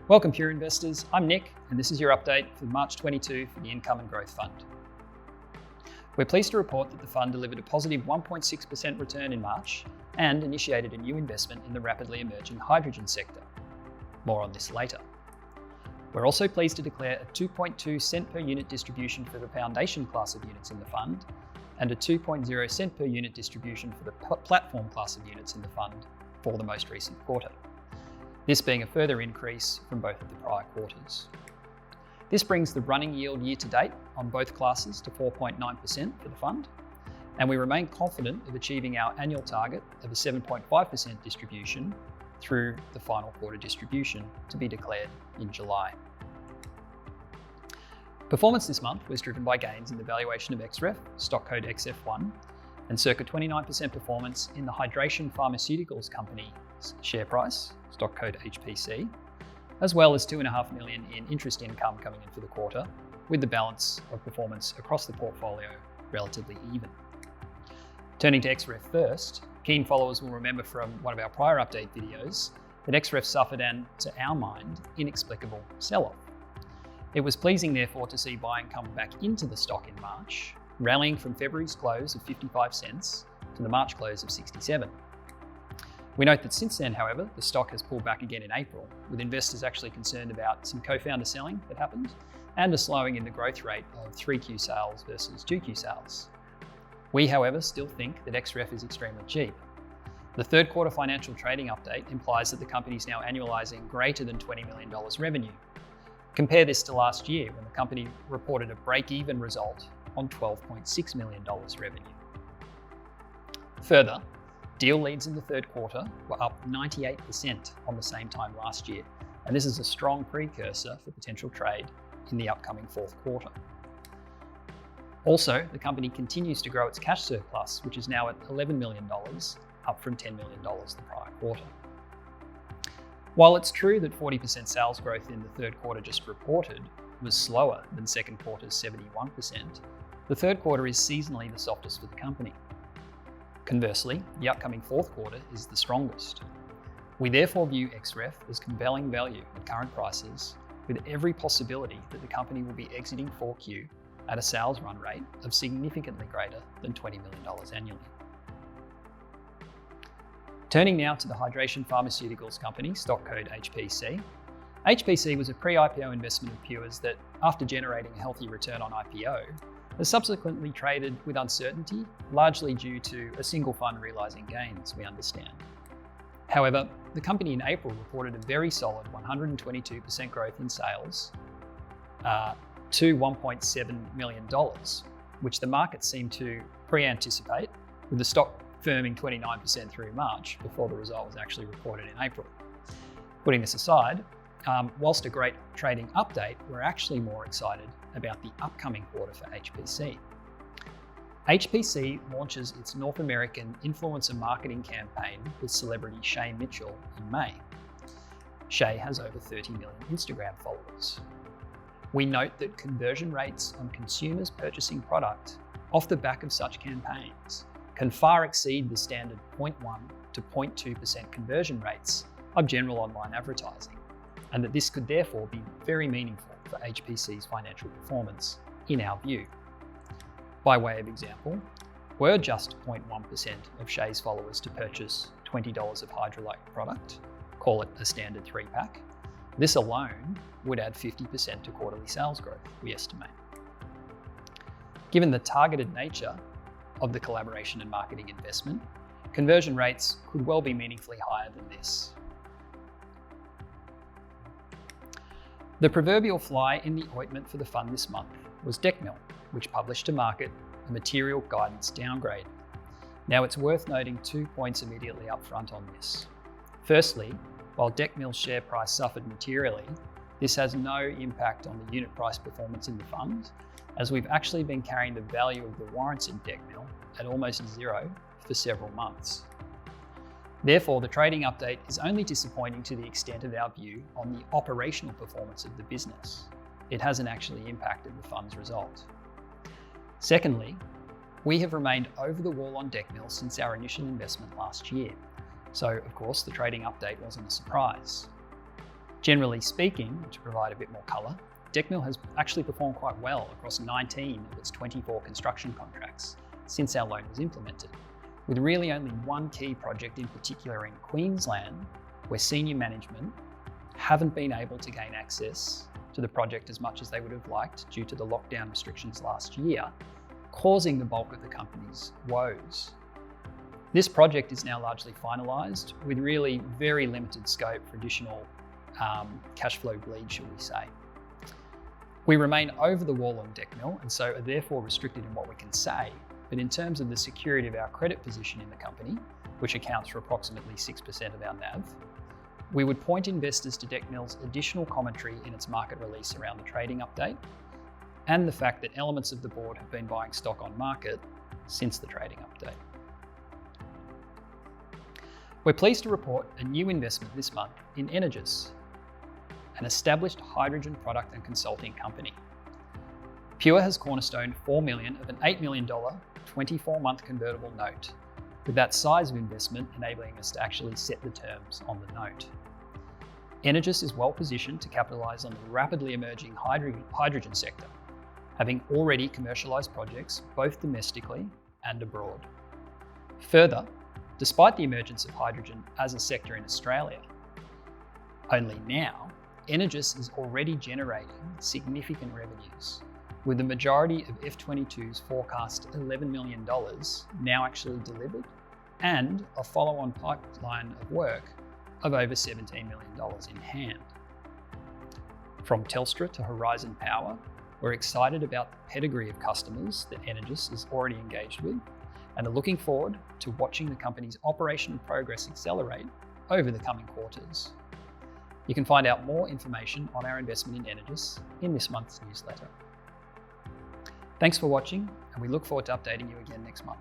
Welcome, Pure Investors. I'm Nick, and this is your update for March 22 for the Income and Growth Fund. We're pleased to report that the fund delivered a positive 1.6% return in March and initiated a new investment in the rapidly emerging hydrogen sector. More on this later. We're also pleased to declare a 2.2 cent per unit distribution for the foundation class of units in the fund and a 2.0 cent per unit distribution for the platform class of units in the fund for the most recent quarter. This being a further increase from both of the prior quarters. This brings the running yield year to date on both classes to 4.9% for the fund, and we remain confident of achieving our annual target of a 7.5% distribution through the final quarter distribution to be declared in July. Performance this month was driven by gains in the valuation of XREF, stock code XF1, and circa 29% performance in the Hydration Pharmaceuticals Company's share price, stock code HPC, as well as $2.5 million in interest income coming in for the quarter, with the balance of performance across the portfolio relatively even. Turning to XREF first, keen followers will remember from one of our prior update videos that XREF suffered an, to our mind, inexplicable sell-off. It was pleasing, therefore, to see buying come back into the stock in March, rallying from February's close of 55 cents to the March close of 67. We note that since then, however, the stock has pulled back again in April, with investors actually concerned about some co-founder selling that happened and a slowing in the growth rate of 3Q sales versus 2Q sales. We, however, still think that XREF is extremely cheap. The third quarter financial trading update implies that the company is now annualizing greater than $20 million revenue. Compare this to last year when the company reported a break-even result on $12.6 million revenue. Further, deal leads in the third quarter were up 98% on the same time last year, and this is a strong precursor for potential trade in the upcoming fourth quarter. Also, the company continues to grow its cash surplus, which is now at $11 million, up from $10 million the prior quarter. While it's true that 40% sales growth in the third quarter just reported was slower than second quarter's 71%, the third quarter is seasonally the softest for the company. Conversely, the upcoming fourth quarter is the strongest. We therefore view XREF as compelling value at current prices, with every possibility that the company will be exiting 4Q at a sales run rate of significantly greater than $20 million annually. Turning now to the Hydration Pharmaceuticals Company, stock code HPC. HPC was a pre-IPO investment of Pure's that, after generating a healthy return on IPO, has subsequently traded with uncertainty, largely due to a single fund realising gains, we understand. However, the company in April reported a very solid 122% growth in sales to $1.7 million, which the market seemed to pre-anticipate, with the stock firming 29% through March before the result was actually reported in April. Putting this aside, whilst a great trading update, we're actually more excited about the upcoming quarter for HPC. HPC launches its North American influencer marketing campaign with celebrity Shay Mitchell in May. Shay has over 30 million Instagram followers. We note that conversion rates on consumers purchasing product off the back of such campaigns can far exceed the standard 0.1 to 0.2% conversion rates of general online advertising, and that this could therefore be very meaningful for HPC's financial performance, in our view. By way of example, were just 0.1% of Shay's followers to purchase $20 of Hydrolite product, call it a standard 3-pack, this alone would add 50% to quarterly sales growth, we estimate. Given the targeted nature of the collaboration and marketing investment, conversion rates could well be meaningfully higher than this. The proverbial fly in the ointment for the fund this month was Decmil, which published to market a material guidance downgrade. Now, it's worth noting 2 points immediately up front on this. Firstly, while Decmil's share price suffered materially, this has no impact on the unit price performance in the fund, as we've actually been carrying the value of the warrants in Decmil at almost zero for several months. Therefore, the trading update is only disappointing to the extent of our view on the operational performance of the business. It hasn't actually impacted the fund's result. Secondly, we have remained over the wall on Decmil since our initial investment last year, so of course the trading update wasn't a surprise. Generally speaking, to provide a bit more colour, Decmil has actually performed quite well across 19 of its 24 construction contracts since our loan was implemented, with really only one key project in particular in Queensland where senior management haven't been able to gain access to the project as much as they would have liked due to the lockdown restrictions last year, causing the bulk of the company's woes. This project is now largely finalised with really very limited scope for additional cash flow bleed, shall we say. We remain over the wall on Decmil and so are therefore restricted in what we can say, but in terms of the security of our credit position in the company, which accounts for approximately 6% of our NAV, we would point investors to Decmil's additional commentary in its market release around the trading update and the fact that elements of the board have been buying stock on market since the trading update. We're pleased to report a new investment this month in Energous, an established hydrogen product and consulting company. Pure has cornerstoned $4 million of an $8 million 24-month convertible note, with that size of investment enabling us to actually set the terms on the note. Energous is well positioned to capitalise on the rapidly emerging hydrogen sector, having already commercialised projects both domestically and abroad. Further, despite the emergence of hydrogen as a sector in Australia, only now, Energous is already generating significant revenues, with the majority of F22's forecast $11 million now actually delivered and a follow-on pipeline of work of over $17 million in hand. From Telstra to Horizon Power, we're excited about the pedigree of customers that Energous is already engaged with and are looking forward to watching the company's operational progress accelerate over the coming quarters. You can find out more information on our investment in Energous in this month's newsletter. Thanks for watching, and we look forward to updating you again next month.